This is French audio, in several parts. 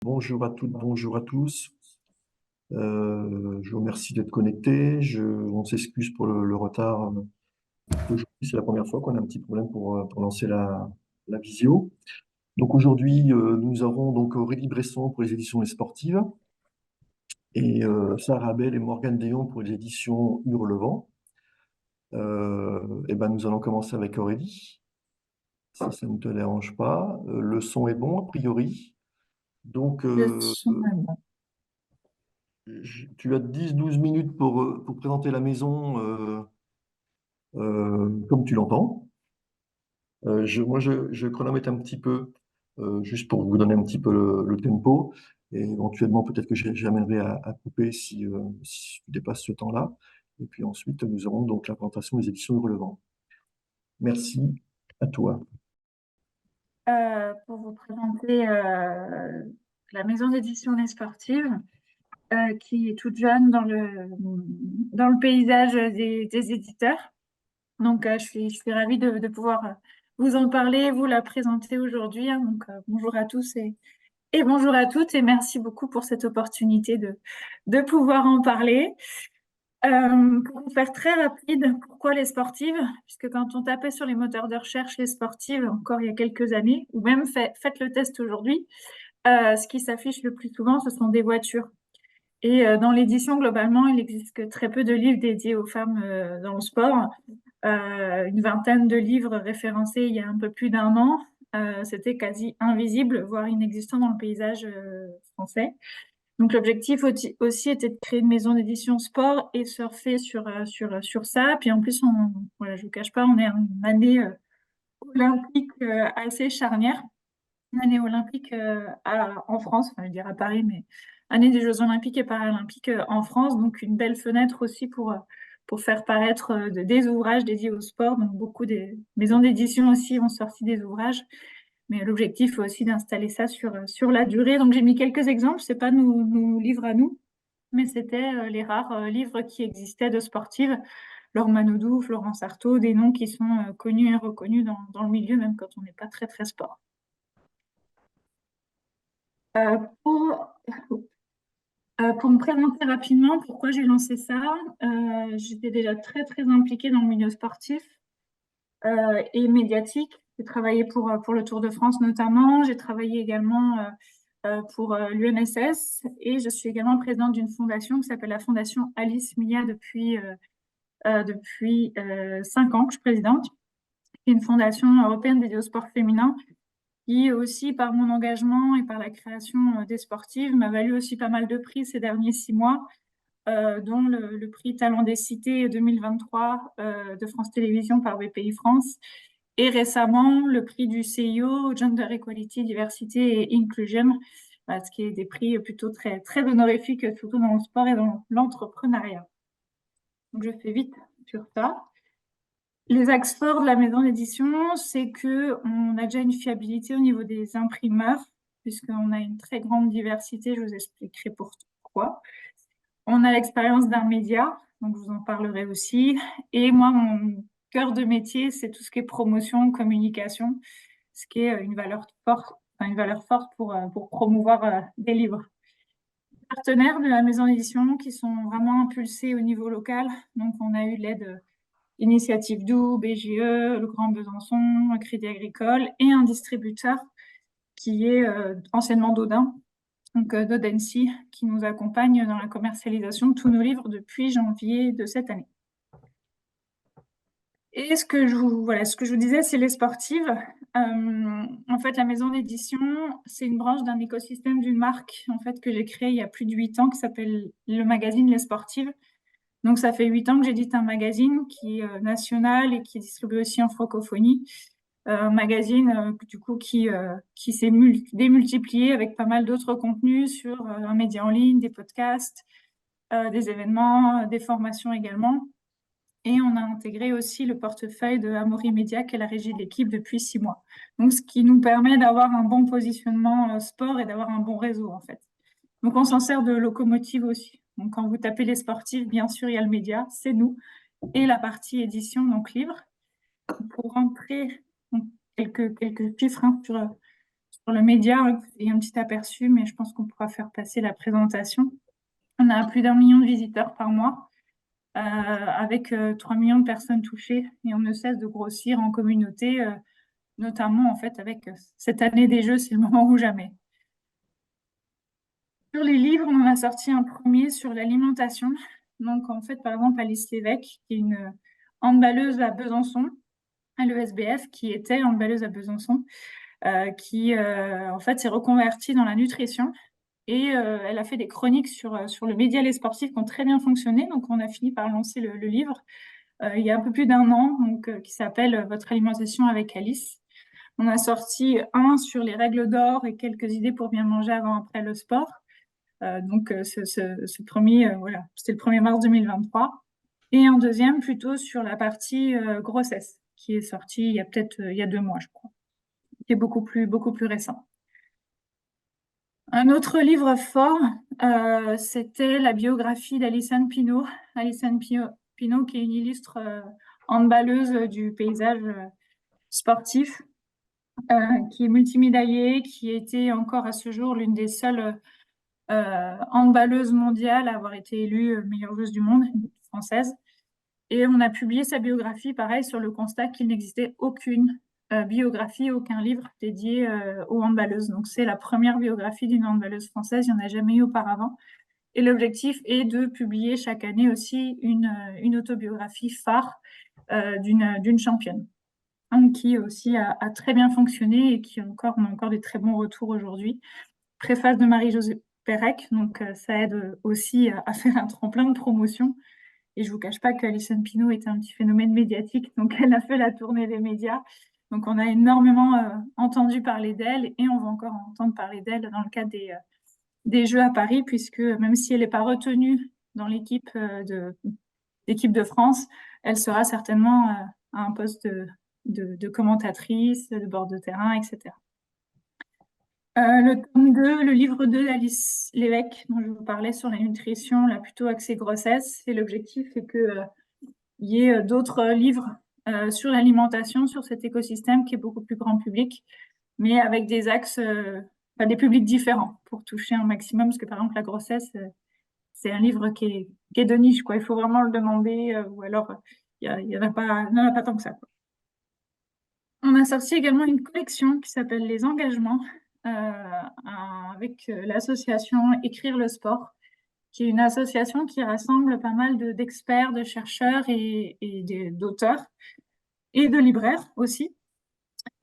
Bonjour à toutes, bonjour à tous. Je vous remercie d'être connectés. On s'excuse pour le retard. Aujourd'hui, c'est la première fois qu'on a un petit problème pour lancer la visio. Donc aujourd'hui, nous aurons donc Aurélie Bresson pour les éditions Les Sportives et Sarah Abel et Morgane Déon pour les éditions Hurlevent. Et ben, nous allons commencer avec Aurélie, si ça ne te dérange pas. Le son est bon, a priori. Donc, Le son est bon. tu as 10-12 minutes pour présenter la maison comme tu l'entends. Je chronomètre un petit peu, juste pour vous donner un petit peu le tempo. Et éventuellement, peut-être que j'amènerai à couper si tu dépasses ce temps-là. Et puis ensuite, nous aurons donc la présentation des éditions Hurlevent. Merci à toi. Pour vous présenter la maison d'édition Les Sportives, qui est toute jeune dans le paysage des éditeurs. Donc, je suis ravie de pouvoir vous en parler, vous la présenter aujourd'hui, hein. Donc, bonjour à tous et bonjour à toutes, et merci beaucoup pour cette opportunité de pouvoir en parler. Pour vous faire très rapide, pourquoi les sportives? Puisque quand on tapait sur les moteurs de recherche les sportives, encore il y a quelques années, ou même faites le test aujourd'hui, ce qui s'affiche le plus souvent, ce sont des voitures. Et dans l'édition, globalement, il n'existe que très peu de livres dédiés aux femmes dans le sport. Une vingtaine de livres référencés il y a un peu plus d'un an. C'était quasi invisible, voire inexistant dans le paysage français. Donc l'objectif aussi était de créer une maison d'édition sport et surfer sur ça. Puis en plus, voilà, je ne vous cache pas, on est en une année olympique assez charnière, une année olympique en France, enfin, je veux dire à Paris, mais année des Jeux olympiques et paralympiques en France. Donc une belle fenêtre aussi pour faire paraître des ouvrages dédiés au sport. Donc beaucoup des maisons d'édition aussi ont sorti des ouvrages. Mais l'objectif est aussi d'installer ça sur la durée. Donc j'ai mis quelques exemples, c'est pas nos livres à nous, mais c'était les rares livres qui existaient de sportives. Laure Manodou, Florence Artaud, des noms qui sont connus et reconnus dans le milieu, même quand on n'est pas très très sport. Euh, pour, pour me présenter rapidement, pourquoi j'ai lancé ça, j'étais déjà très très impliquée dans le milieu sportif et médiatique. J'ai travaillé pour le Tour de France notamment. J'ai travaillé également pour l'UNSS et je suis également présidente d'une fondation qui s'appelle la Fondation Alice Mia depuis 5 ans que je suis présidente. C'est une fondation européenne dédiée au sport féminin qui aussi, par mon engagement et par la création des sportives, m'a valu aussi pas mal de prix ces derniers 6 mois, dont le prix Talent des Cités 2023 de France Télévisions par BPI France, et récemment le prix du CIO, Gender Equality, Diversité et Inclusion, ce qui est des prix plutôt très, très honorifiques, surtout dans le sport et dans l'entrepreneuriat. Donc je fais vite sur ça. Les axes forts de la maison d'édition, c'est qu'on a déjà une fiabilité au niveau des imprimeurs, puisqu'on a une très grande diversité, je vous expliquerai pourquoi. On a l'expérience d'un média, donc je vous en parlerai aussi. Et moi, mon cœur de métier, c'est tout ce qui est promotion, communication, ce qui est une valeur forte pour promouvoir des livres. Partenaires de la maison d'édition qui sont vraiment impulsés au niveau local. Donc, on a eu l'aide Initiative Doux, BGE, Le Grand Besançon, Crédit Agricole et un distributeur qui est anciennement Dodin, donc Dodency, qui nous accompagne dans la commercialisation de tous nos livres depuis janvier de cette année. Et ce que je vous disais, c'est les sportives. En fait, la maison d'édition, c'est une branche d'un écosystème d'une marque en fait que j'ai créée il y a plus de 8 ans qui s'appelle le magazine Les Sportives. Donc, ça fait 8 ans que j'édite un magazine qui est national et qui est distribué aussi en francophonie. Un magazine du coup qui s'est démultiplié avec pas mal d'autres contenus sur un média en ligne, des podcasts, des événements, des formations également. Et on a intégré aussi le portefeuille de Amaury Média, qui est la régie de l'équipe depuis 6 mois. Donc, ce qui nous permet d'avoir un bon positionnement sport et d'avoir un bon réseau, en fait. Donc, on s'en sert de locomotive aussi. Donc, quand vous tapez les sportifs, bien sûr, il y a le média, c'est nous, et la partie édition, donc livre. Pour rentrer donc, quelques chiffres hein, sur le média. Il y a un petit aperçu, mais je pense qu'on pourra faire passer la présentation. On a plus d'1 million de visiteurs par mois, avec 3 millions de personnes touchées, et on ne cesse de grossir en communauté, notamment en fait avec cette année des Jeux, c'est le moment ou jamais. Sur les livres, on en a sorti un premier sur l'alimentation. Donc en fait, par exemple, Alice Lévesque, qui est une handballeuse à Besançon, à l'ESBF, qui était handballeuse à Besançon, qui en fait s'est reconvertie dans la nutrition. Et elle a fait des chroniques sur le média Les Sportifs qui ont très bien fonctionné. Donc on a fini par lancer le livre il y a un peu plus d'1 an, donc, qui s'appelle Votre alimentation avec Alice. On a sorti un sur les règles d'or et quelques idées pour bien manger avant après le sport. Donc ce premier, voilà, c'était le 1er mars 2023. Et un deuxième plutôt sur la partie grossesse, qui est sorti il y a peut-être il y a 2 mois, je crois, qui est beaucoup plus récent. Un autre livre fort, c'était la biographie d'Alison Pinault. Alison Pinault, qui est une illustre handballeuse du paysage sportif, qui est multimédaillée, qui était encore à ce jour l'une des seules handballeuses mondiales à avoir été élue meilleure joueuse du monde, française. Et on a publié sa biographie, pareil, sur le constat qu'il n'existait aucune biographie, aucun livre dédié aux handballeuses. Donc c'est la première biographie d'une handballeuse française, il n'y en a jamais eu auparavant. Et l'objectif est de publier chaque année aussi une autobiographie phare d'une championne, qui aussi a très bien fonctionné et qui on a encore des très bons retours aujourd'hui. Préface de Marie-Josée Pérec, donc ça aide aussi à faire un tremplin de promotion. Et je vous cache pas qu'Alison Pinault était un petit phénomène médiatique, donc elle a fait la tournée des médias. Donc on a énormément entendu parler d'elle et on va encore entendre parler d'elle dans le cadre des Jeux à Paris, puisque même si elle n'est pas retenue dans l'équipe de France, elle sera certainement à un poste de commentatrice, de bord de terrain, etc. Le tome 2, le livre 2 d'Alice Lévesque, dont je vous parlais sur la nutrition, là plutôt axée grossesse. Et l'objectif est qu'il y ait d'autres livres sur l'alimentation, sur cet écosystème qui est beaucoup plus grand public, mais avec des axes, des publics différents pour toucher un maximum. Parce que par exemple, la grossesse, c'est un livre qui est de niche, quoi. Il faut vraiment le demander, ou alors il n'y en a pas tant que ça, quoi. On a sorti également une collection qui s'appelle Les Engagements, avec l'association Écrire le sport, qui est une association qui rassemble pas mal d'experts, de chercheurs et d'auteurs et de libraires aussi.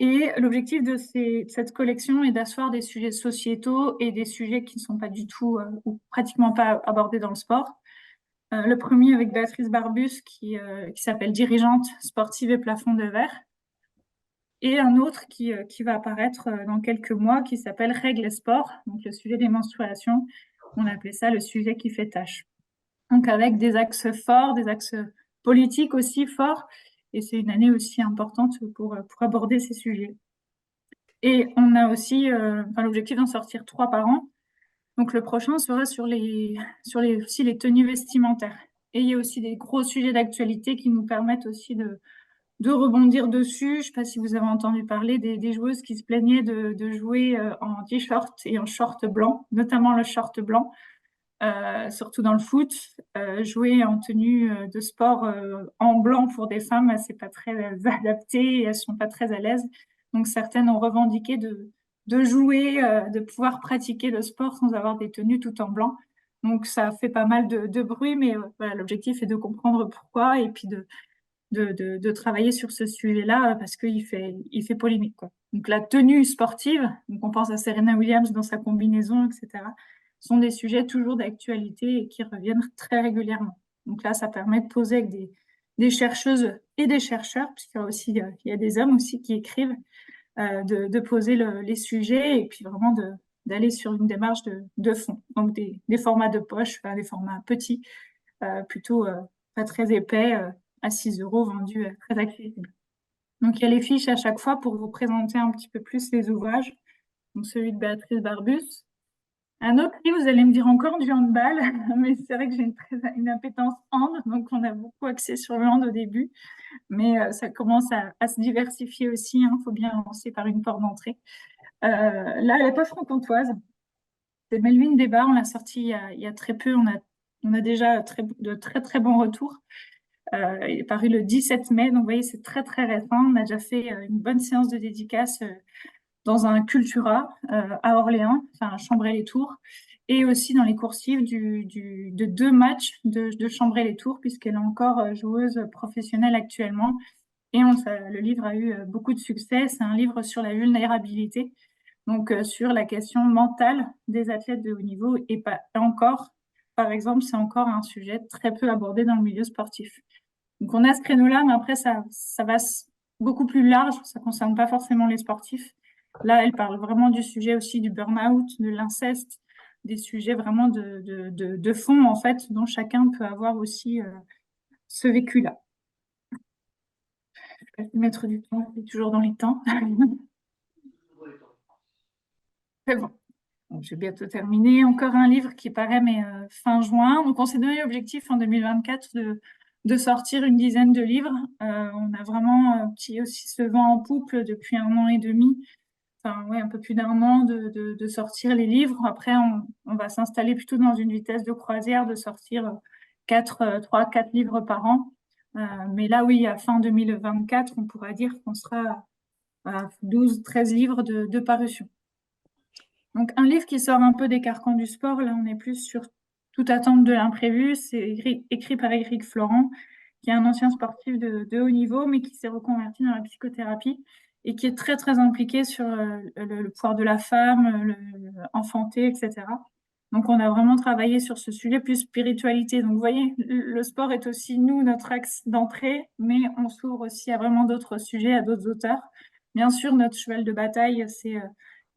Et l'objectif de cette collection est d'asseoir des sujets sociétaux et des sujets qui ne sont pas du tout ou pratiquement pas abordés dans le sport. Le premier avec Béatrice Barbus qui s'appelle Dirigeante sportive et plafond de verre. Et un autre qui va apparaître dans quelques mois qui s'appelle Règles et sport, donc le sujet des menstruations. On appelait ça le sujet qui fait tâche. Donc avec des axes forts, des axes politiques aussi forts. Et c'est une année aussi importante pour aborder ces sujets. Et on a aussi l'objectif d'en sortir 3 par an. Donc le prochain sera sur aussi les tenues vestimentaires. Et il y a aussi des gros sujets d'actualité qui nous permettent aussi de rebondir dessus. Je ne sais pas si vous avez entendu parler des joueuses qui se plaignaient de jouer en t-shirt et en short blanc, notamment le short blanc, surtout dans le foot. Jouer en tenue de sport en blanc pour des femmes, c'est pas très adapté et elles sont pas très à l'aise. Donc certaines ont revendiqué de jouer, de pouvoir pratiquer le sport sans avoir des tenues tout en blanc. Donc ça fait pas mal de bruit, mais voilà, l'objectif est de comprendre pourquoi et puis de travailler sur ce sujet-là parce qu'il fait polémique, quoi. Donc la tenue sportive, donc on pense à Serena Williams dans sa combinaison, etc., sont des sujets toujours d'actualité et qui reviennent très régulièrement. Donc là, ça permet de poser avec des chercheuses et des chercheurs, puisqu'il y a aussi il y a des hommes aussi qui écrivent, de poser les sujets et puis vraiment d'aller sur une démarche de fond. Donc des formats de poche, des formats petits, plutôt pas très épais, à 6 euros, vendus très accessible. Donc il y a les fiches à chaque fois pour vous présenter un petit peu plus les ouvrages. Donc celui de Béatrice Barbus. Un autre livre, vous allez me dire encore du handball, mais c'est vrai que j'ai une appétence hand, donc on a beaucoup axé sur le hand au début, mais ça commence à se diversifier aussi, hein, faut bien lancer par une porte d'entrée. Là, elle n'est pas franc-comtoise. C'est Melvin Débat. On l'a sorti il y a très peu. On a déjà de très, très bons retours. Il est paru le 17 mai. Donc, vous voyez, c'est très, très récent. On a déjà fait une bonne séance de dédicace dans un Cultura à Orléans, enfin à Chambray-les-Tours, et aussi dans les coursives de 2 matchs de Chambray-les-Tours, puisqu'elle est encore joueuse professionnelle actuellement. Et le livre a eu beaucoup de succès. C'est un livre sur la vulnérabilité, donc sur la question mentale des athlètes de haut niveau. Et pas encore, par exemple, c'est encore un sujet très peu abordé dans le milieu sportif. Donc on a ce créneau-là, mais après, ça va beaucoup plus large. Ça ne concerne pas forcément les sportifs. Là, elle parle vraiment du sujet aussi du burn-out, de l'inceste, des sujets vraiment de fond, en fait, dont chacun peut avoir aussi ce vécu-là. Je vais mettre du temps, c'est toujours dans les temps. C'est bon. Donc, j'ai bientôt terminé. Encore un livre qui paraît, mais fin juin. Donc, on s'est donné l'objectif en 2024 de sortir une dizaine de livres. On a vraiment petit aussi ce vent en poupe depuis 1 an et demi, enfin, ouais, un peu plus d'1 an de sortir les livres. Après, on va s'installer plutôt dans une vitesse de croisière de sortir 3, 4 livres par an. Mais là, oui, à fin 2024, on pourra dire qu'on sera à 12, 13 livres de parution. Donc, un livre qui sort un peu des carcans du sport, là, on est plus sur toute attente de l'imprévu. C'est écrit par Éric Florent, qui est un ancien sportif de haut niveau, mais qui s'est reconverti dans la psychothérapie et qui est très, très impliqué sur le pouvoir de la femme, enfanter, etc. Donc, on a vraiment travaillé sur ce sujet plus spiritualité. Donc, vous voyez, le sport est aussi, nous, notre axe d'entrée, mais on s'ouvre aussi à vraiment d'autres sujets, à d'autres auteurs. Bien sûr, notre cheval de bataille,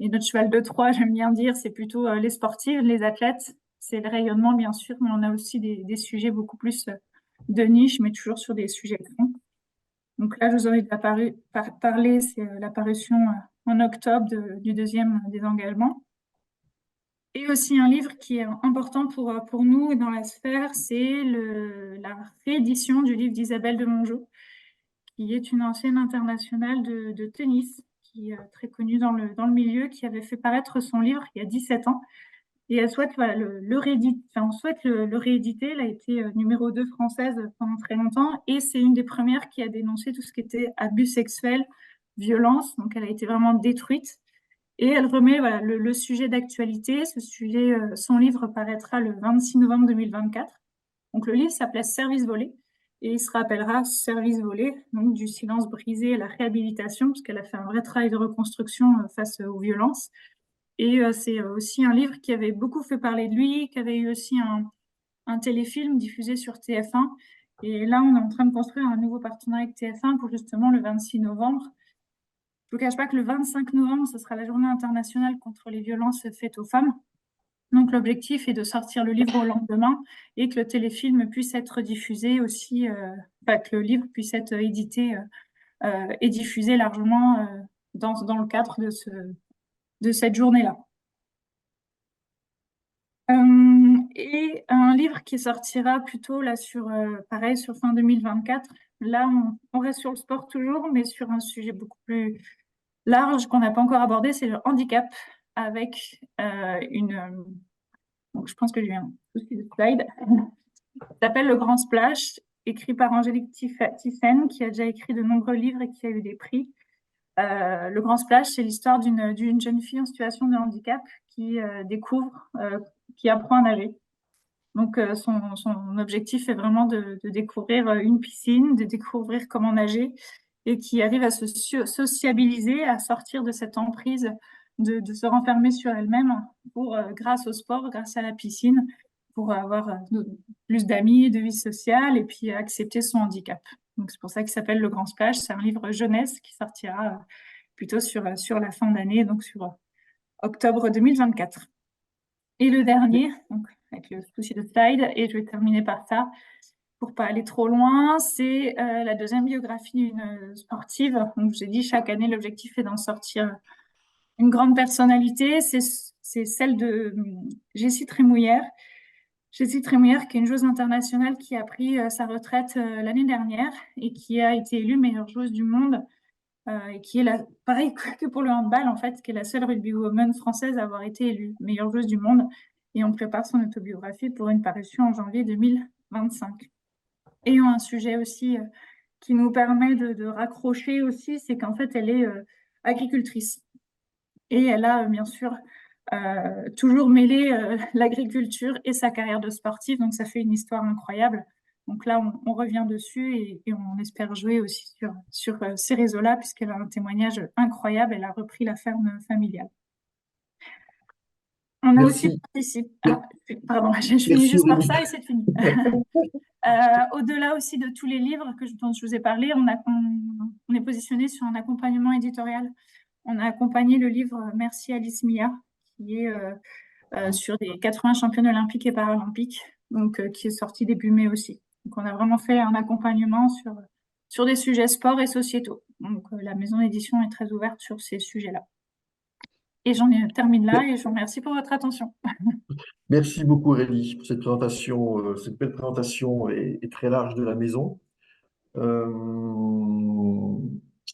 et notre cheval de Troie, j'aime bien dire, c'est plutôt les sportifs, les athlètes. C'est le rayonnement, bien sûr, mais on a aussi des sujets beaucoup plus de niche, mais toujours sur des sujets de fond. Donc là, je vous aurais parlé, c'est la parution en octobre du deuxième des engagements. Et aussi un livre qui est important pour nous dans la sphère, c'est la réédition du livre d'Isabelle de Mongeau, qui est une ancienne internationale de tennis, qui est très connue dans le milieu, qui avait fait paraître son livre il y a 17 ans. Et elle souhaite voilà, le rééditer. Enfin, on souhaite le rééditer. Elle a été numéro 2 française pendant très longtemps. Et c'est une des premières qui a dénoncé tout ce qui était abus sexuels, violence. Donc, elle a été vraiment détruite. Et elle remet voilà, le sujet d'actualité. Son livre paraîtra le 26 novembre 2024. Donc le livre s'appelait Service volé et il se rappellera Service volé, donc du silence brisé à la réhabilitation, parce qu'elle a fait un vrai travail de reconstruction face aux violences. Et c'est aussi un livre qui avait beaucoup fait parler de lui, qui avait eu aussi un téléfilm diffusé sur TF1. Et là, on est en train de construire un nouveau partenariat avec TF1 pour justement le 26 novembre. Je ne vous cache pas que le 25 novembre, ce sera la journée internationale contre les violences faites aux femmes. Donc l'objectif est de sortir le livre au lendemain et que le téléfilm puisse être diffusé aussi, que le livre puisse être édité et diffusé largement dans le cadre de cette journée-là. Et un livre qui sortira plutôt là pareil, sur fin 2024. Là, on reste sur le sport toujours, mais sur un sujet beaucoup plus large qu'on n'a pas encore abordé, c'est le handicap avec donc je pense que j'ai un souci de slide. Ça s'appelle Le Grand Splash, écrit par Angélique Thyssen, qui a déjà écrit de nombreux livres et qui a eu des prix. Le Grand Splash, c'est l'histoire d'une jeune fille en situation de handicap qui découvre, qui apprend à nager. Donc, son objectif est vraiment de découvrir une piscine, de découvrir comment nager et qui arrive à se sociabiliser, à sortir de cette emprise, de se renfermer sur elle-même pour, grâce au sport, grâce à la piscine, pour avoir plus d'amis, de vie sociale et puis accepter son handicap. Donc, c'est pour ça qu'il s'appelle Le Grand Splash. C'est un livre jeunesse qui sortira plutôt sur la fin d'année, donc sur octobre 2024. Et le dernier, donc avec le souci de slide, et je vais terminer par ça, pour pas aller trop loin, c'est la deuxième biographie d'une sportive. Donc, je vous ai dit, chaque année, l'objectif est d'en sortir une grande personnalité. C'est celle de Jessie Trémouillère. Jessie Trémouillère, qui est une joueuse internationale qui a pris sa retraite l'année dernière et qui a été élue meilleure joueuse du monde et qui est pareil que pour le handball, en fait, qui est la seule rugbywoman française à avoir été élue meilleure joueuse du monde. Et on prépare son autobiographie pour une parution en janvier 2025. Ayant un sujet aussi qui nous permet de raccrocher aussi, c'est qu'en fait, elle est agricultrice. Et elle a bien sûr toujours mêlé l'agriculture et sa carrière de sportive, donc ça fait une histoire incroyable. Donc là, on revient dessus et on espère jouer aussi sur ces réseaux-là, puisqu'elle a un témoignage incroyable. Elle a repris la ferme familiale. On a aussi Merci. participé. Ah, pardon, je finis Merci juste par Aurélie. ça et c'est fini. Au-delà aussi de tous les livres dont je vous ai parlé, on est positionné sur un accompagnement éditorial. On a accompagné le livre Merci Alice Mia, qui est sur les 80 championnes olympiques et paralympiques, donc qui est sorti début mai aussi. Donc on a vraiment fait un accompagnement sur des sujets sport et sociétaux. Donc la maison d'édition est très ouverte sur ces sujets-là. Et termine là et je vous remercie pour votre attention. Merci beaucoup Aurélie pour cette présentation, cette belle présentation et très large de la maison. Euh,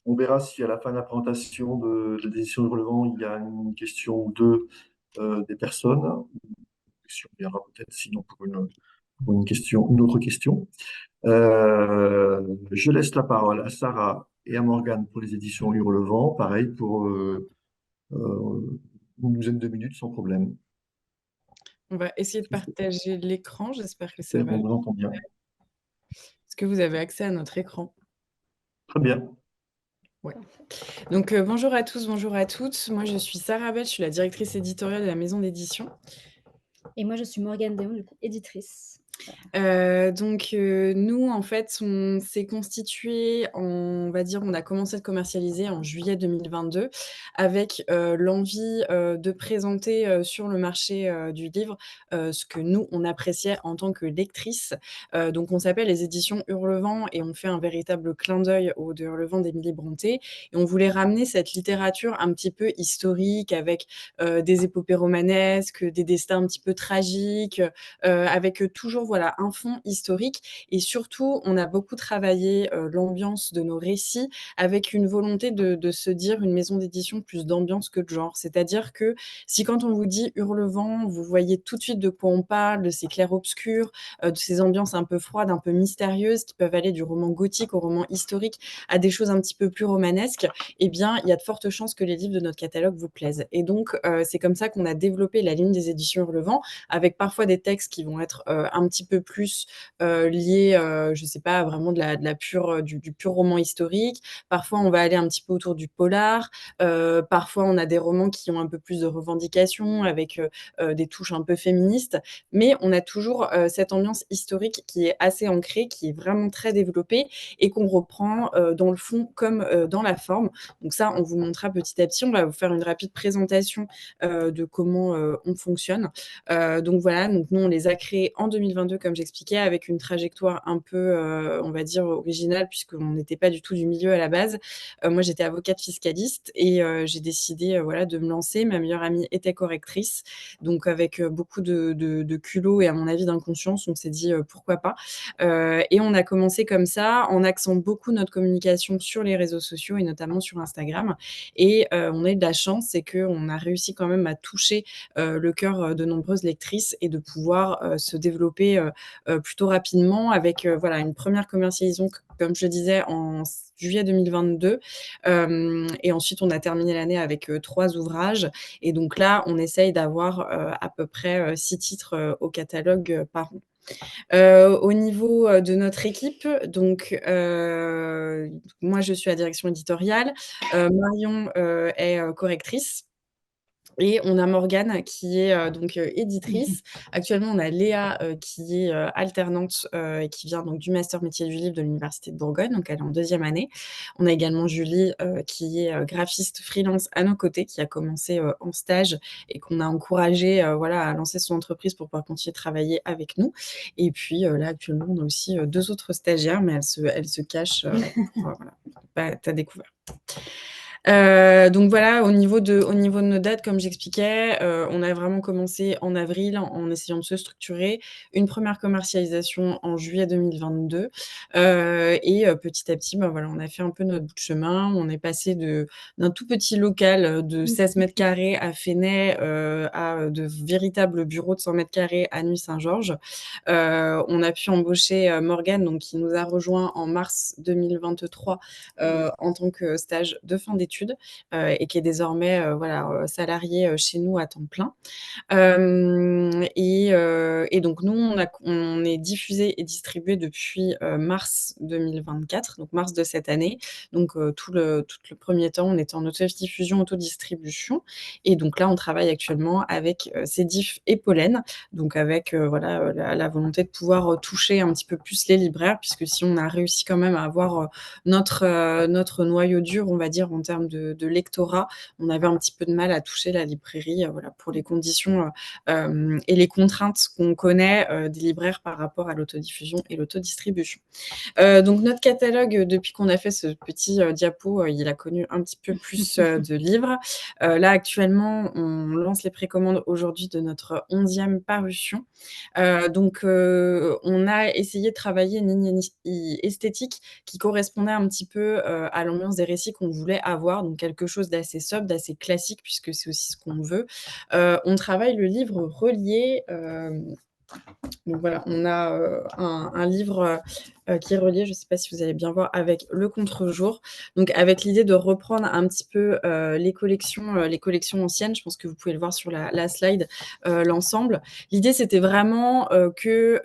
on verra si à la fin de la présentation de l'édition de Relevant, il y a une question ou deux des personnes. Il y aura peut-être sinon pour une question, une autre question. Je laisse la parole à Sarah et à Morgane pour les éditions Lire le Vent. Pareil pour une douzaine de minutes sans problème. On va essayer de partager l'écran. J'espère que ça Super, va on le vous entend bien. faire. Est-ce que vous avez accès à notre écran? Très bien. Ouais. Donc, bonjour à tous, bonjour à toutes. Moi, je suis Sarah Bell, je suis la directrice éditoriale de la maison d'édition. Et moi, je suis Morgane Déon, du coup, éditrice. Nous, en fait, on s'est constitué, on va dire, on a commencé à commercialiser en juillet 2022 avec l'envie de présenter sur le marché du livre ce que nous, on appréciait en tant que lectrice. Donc, on s'appelle les éditions Hurlevent et on fait un véritable clin d'œil au de Hurlevent d'Émilie Brontë. Et on voulait ramener cette littérature un petit peu historique avec des épopées romanesques, des destins un petit peu tragiques, avec toujours voilà, un fond historique. Et surtout, on a beaucoup travaillé l'ambiance de nos récits avec une volonté de se dire une maison d'édition plus d'ambiance que de genre. C'est-à-dire que si quand on vous dit Hurlevent, vous voyez tout de suite de quoi on parle, de ces clairs-obscurs, de ces ambiances un peu froides, un peu mystérieuses, qui peuvent aller du roman gothique au roman historique à des choses un petit peu plus romanesques, eh bien, il y a de fortes chances que les livres de notre catalogue vous plaisent. Et donc, c'est comme ça qu'on a développé la ligne des éditions Hurlevent, avec parfois des textes qui vont être un petit peu plus liés, je ne sais pas, vraiment de la pure, du pur roman historique. Parfois, on va aller un petit peu autour du polar. Parfois, on a des romans qui ont un peu plus de revendications, avec des touches un peu féministes. Mais on a toujours cette ambiance historique qui est assez ancrée, qui est vraiment très développée et qu'on reprend dans le fond comme dans la forme. Donc ça, on vous montrera petit à petit. On va vous faire une rapide présentation de comment on fonctionne. Donc voilà, donc nous, on les a créés en 2022, comme j'expliquais, avec une trajectoire un peu, on va dire, originale, puisqu'on n'était pas du tout du milieu à la base. Moi, j'étais avocate fiscaliste et j'ai décidé voilà, de me lancer. Ma meilleure amie était correctrice. Donc, avec beaucoup de culot et, à mon avis, d'inconscience, on s'est dit pourquoi pas. Et on a commencé comme ça, en axant beaucoup notre communication sur les réseaux sociaux et notamment sur Instagram. Et on a eu de la chance, c'est qu'on a réussi quand même à toucher le cœur de nombreuses lectrices et de pouvoir se développer plutôt rapidement avec voilà, une première commercialisation, comme je disais, en juillet 2022. Et ensuite, on a terminé l'année avec 3 ouvrages. Et donc là, on essaye d'avoir à peu près 6 titres au catalogue par an. Au niveau de notre équipe, donc moi, je suis à la direction éditoriale. Marion est correctrice. Et on a Morgane qui est donc éditrice. Actuellement, on a Léa qui est alternante et qui vient donc du master métier du livre de l'Université de Bourgogne, donc elle est en 2e année. On a également Julie qui est graphiste freelance à nos côtés, qui a commencé en stage et qu'on a encouragé voilà, à lancer son entreprise pour pouvoir continuer de travailler avec nous. Et puis là, actuellement, on a aussi 2 autres stagiaires, mais elles se cachent pour voilà, pas découvert. Donc voilà, au niveau de nos dates, comme j'expliquais, on a vraiment commencé en avril en essayant de se structurer. Une première commercialisation en juillet 2022, et petit à petit, bah, voilà, on a fait un peu notre bout de chemin. On est passé d'un tout petit local, de 16 mètres carrés à Fenay, à, de véritables bureaux de 100 mètres carrés à Nuits-Saint-Georges. On a pu embaucher, Morgane, donc qui nous a rejoints en mars 2023, en tant que stage de fin d'études, et qui est désormais, voilà, salariée, chez nous à temps plein. Et donc nous, on est diffusé et distribué depuis, mars 2024, donc mars de cette année. Donc tout le premier temps, on était en autodiffusion, autodistribution, et donc là, on travaille actuellement avec, Cédif et Pollen, donc avec, voilà, la volonté de pouvoir, toucher un petit peu plus les libraires, puisque si on a réussi quand même à avoir, notre noyau dur, on va dire, en termes de lectorat, on avait un petit peu de mal à toucher la librairie, voilà, pour les conditions, et les contraintes qu'on connaît, des libraires par rapport à l'autodiffusion et l'autodistribution. Donc notre catalogue, depuis qu'on a fait ce petit, diapo, il a connu un petit peu plus, de livres. Là, actuellement, on lance les précommandes aujourd'hui de notre 11e parution. Donc on a essayé de travailler une ligne esthétique qui correspondait un petit peu, à l'ambiance des récits qu'on voulait avoir, donc quelque chose d'assez sobre, d'assez classique, puisque c'est aussi ce qu'on veut. On travaille le livre relié, donc voilà, on a, un livre, qui est relié, je ne sais pas si vous allez bien voir, avec Le Contre-jour. Donc avec l'idée de reprendre un petit peu, les collections anciennes. Je pense que vous pouvez le voir sur la slide, l'ensemble. L'idée, c'était vraiment, que,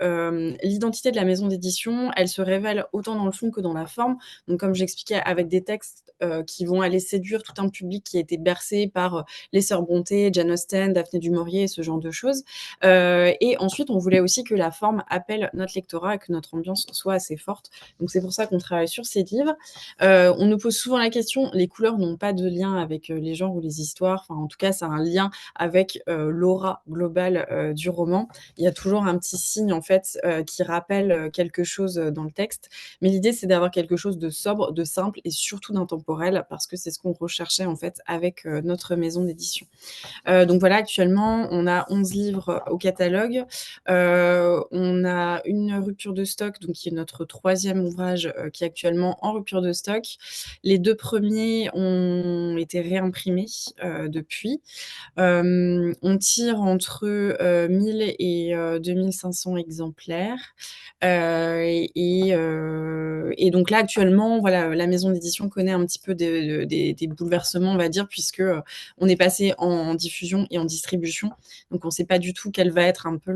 l'identité de la maison d'édition, elle se révèle autant dans le fond que dans la forme. Donc comme j'expliquais, avec des textes, qui vont aller séduire tout un public qui a été bercé par, les Sœurs Brontë, Jane Austen, Daphné du Maurier, ce genre de choses. Et ensuite, on voulait aussi que la forme appelle notre lectorat et que notre ambiance soit assez forte. Donc c'est pour ça qu'on travaille sur ces livres. On nous pose souvent la question, les couleurs n'ont pas de lien avec, les genres ou les histoires. Enfin, en tout cas, ça a un lien avec, l'aura globale, du roman. Il y a toujours un petit signe, en fait, qui rappelle, quelque chose, dans le texte. Mais l'idée, c'est d'avoir quelque chose de sobre, de simple et surtout d'intemporel, parce que c'est ce qu'on recherchait, en fait, avec, notre maison d'édition. Donc voilà, actuellement, on a 11 livres au catalogue. On a une rupture de stock, donc qui est notre 3e ouvrage, qui est actuellement en rupture de stock. Les 2 premiers ont été réimprimés, depuis. On tire entre, 1000 et 2 500 exemplaires. Et donc là, actuellement, voilà, la maison d'édition connaît un petit peu des bouleversements, on va dire, puisque, on est passé en diffusion et en distribution. Donc on ne sait pas du tout quel va être un peu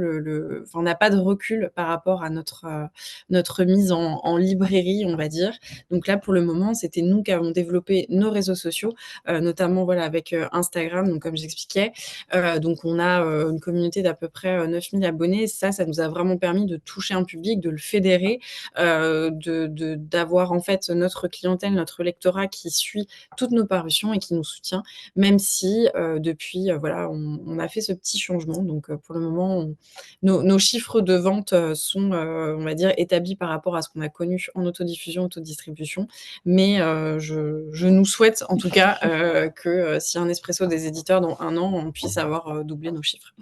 enfin, on n'a pas de recul par rapport à notre mise en librairie, on va dire. Donc là, pour le moment, c'était nous qui avons développé nos réseaux sociaux, notamment voilà, avec Instagram, donc comme j'expliquais. Donc on a une communauté d'à peu près 9000 abonnés. Ça nous a vraiment permis de toucher un public, de le fédérer, d'avoir en fait notre clientèle, notre lectorat qui suit toutes nos parutions et qui nous soutient, même si depuis, voilà, on a fait ce petit changement. Donc pour le moment, nos chiffres de vente sont, on va dire, établis par rapport à ce qu'on a connu en autodiffusion, autodistribution. Mais je nous souhaite en tout cas que s'il y a un Nespresso des éditeurs dans 1 an, on puisse avoir doublé nos chiffres.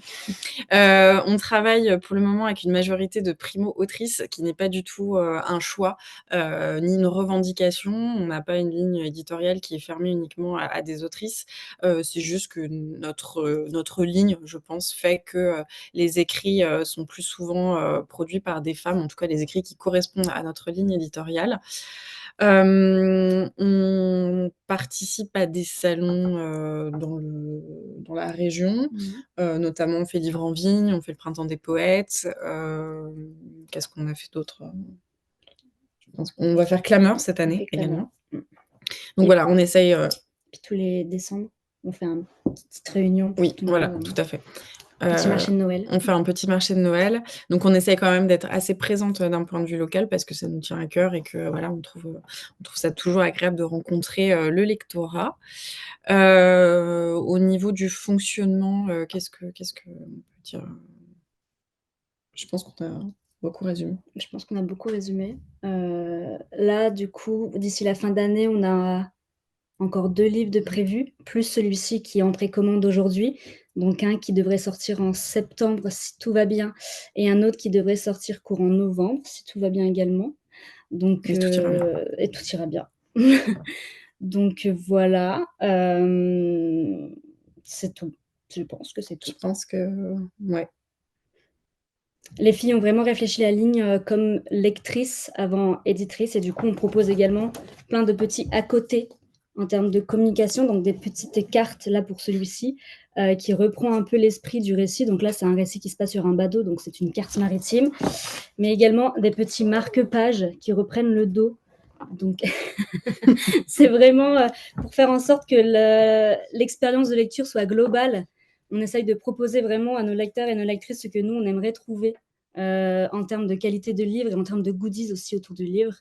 On travaille pour le moment avec une majorité de primo-autrices qui n'est pas du tout un choix ni une revendication. On n'a pas une ligne éditoriale qui est fermée uniquement à des autrices. C'est juste que notre ligne, je pense, fait que les écrits sont plus souvent produits par des femmes, en tout cas les écrits qui correspondent à notre ligne éditoriale. On participe à des salons dans la région. Notamment, on fait Livre en Vigne, on fait le Printemps des poètes. Qu'est-ce qu'on a fait d'autre? Je pense qu'on va faire Clameur cette On année fait Clameur. également. Donc voilà, on essaye. Puis tous les décembre, on fait une petite réunion. Oui, voilà, tout à fait. Petit marché de Noël. On fait un petit marché de Noël. Donc on essaye quand même d'être assez présente d'un point de vue local parce que ça nous tient à cœur et que voilà, on trouve ça toujours agréable de rencontrer le lectorat. Au niveau du fonctionnement, qu'est-ce qu'on peut dire? Je pense qu'on a beaucoup résumé. Je pense qu'on a beaucoup résumé. Là, du coup, d'ici la fin d'année, on a encore 2 livres de prévus, plus celui-ci qui est en précommande aujourd'hui. Donc un qui devrait sortir en septembre si tout va bien et un autre qui devrait sortir courant novembre si tout va bien également. Donc Et tout ira bien. et tout ira bien. Donc voilà, c'est tout. Je pense que c'est Je tout. pense que ouais. Les filles ont vraiment réfléchi la ligne, comme lectrice avant éditrice et du coup, on propose également plein de petits à côté en termes de communication, donc des petites cartes là pour celui-ci, qui reprend un peu l'esprit du récit. Donc là, c'est un récit qui se passe sur un bateau, donc c'est une carte maritime, mais également des petits marque-pages qui reprennent le dos. Donc c'est vraiment, pour faire en sorte que l'expérience de lecture soit globale. On essaye de proposer vraiment à nos lecteurs et nos lectrices ce que nous, on aimerait trouver en termes de qualité de livre et en termes de goodies aussi autour du livre.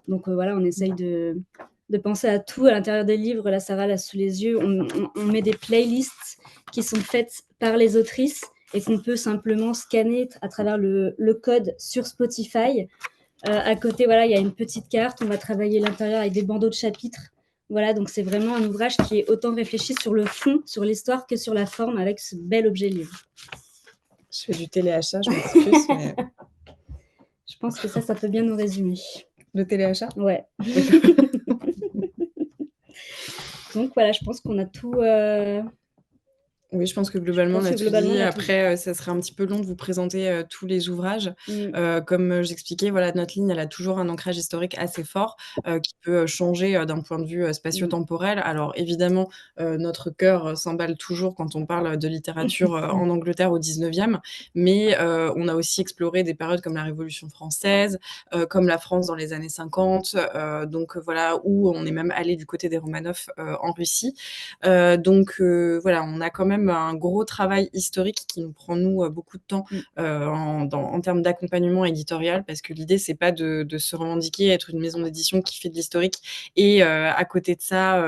Donc voilà, on essaye de penser à tout à l'intérieur des livres. Là, Sarah l'a sous les yeux. On met des playlists qui sont faites par les autrices et qu'on peut simplement scanner à travers le code sur Spotify. À côté, voilà, il y a une petite carte. On va travailler l'intérieur avec des bandeaux de chapitres. Voilà, donc c'est vraiment un ouvrage qui est autant réfléchi sur le fond, sur l'histoire, que sur la forme, avec ce bel objet livre. Je fais du téléachat, je m'excuse, mais Je pense que ça peut bien nous résumer. le téléachat? Ouais. Donc voilà, je pense qu'on a tout. Oui, je pense que globalement, on pense a que tout globalement, dit. on a tout dit. Après, ça serait un petit peu long de vous présenter, tous les ouvrages. Comme, j'expliquais, voilà, notre ligne, elle a toujours un ancrage historique assez fort, qui peut, changer, d'un point de vue, spatio-temporel. Alors évidemment, notre cœur, s'emballe toujours quand on parle, de littérature, en Angleterre au 19e, mais on a aussi exploré des périodes comme la Révolution française, comme la France dans les années 50, donc voilà, où on est même allé du côté des Romanov, en Russie. Voilà, on a quand même un gros travail historique qui nous prend, nous, beaucoup de temps, en termes d'accompagnement éditorial, parce que l'idée, c'est pas de se revendiquer être une maison d'édition qui fait de l'historique et à côté de ça,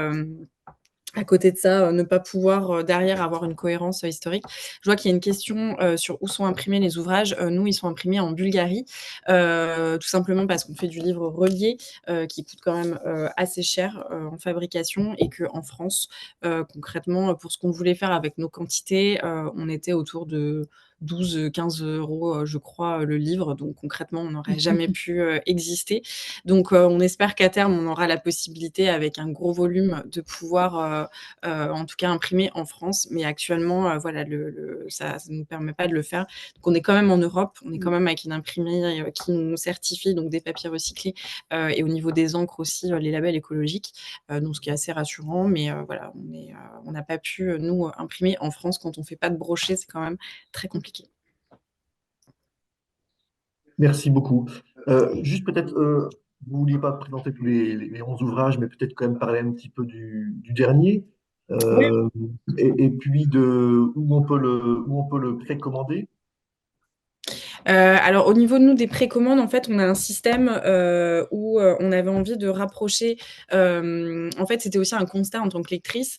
ne pas pouvoir, derrière avoir une cohérence, historique. Je vois qu'il y a une question, sur où sont imprimés les ouvrages. Nous, ils sont imprimés en Bulgarie, tout simplement parce qu'on fait du livre relié, qui coûte quand même, assez cher, en fabrication et qu'en France, concrètement, pour ce qu'on voulait faire avec nos quantités, on était autour de 12-15 €, je crois, le livre. Donc concrètement, on n'aurait jamais pu, exister. Donc on espère qu'à terme, on aura la possibilité, avec un gros volume, de pouvoir, en tout cas imprimer en France. Mais actuellement, voilà, ça ne nous permet pas de le faire. Donc on est quand même en Europe, on est quand même avec une imprimerie, qui nous certifie, donc des papiers recyclés, et au niveau des encres aussi, les labels écologiques, donc ce qui est assez rassurant. Mais voilà, on n'a pas pu, nous, imprimer en France. Quand on fait pas de brochet, c'est quand même très compliqué. Merci beaucoup. Juste peut-être, vous vouliez pas présenter tous les 11 ouvrages, mais peut-être quand même parler un petit peu du dernier, Oui. euh, et puis de où on peut le précommander. Alors au niveau de nous des précommandes, en fait, on a un système, où, on avait envie de rapprocher, en fait, c'était aussi un constat en tant que lectrice,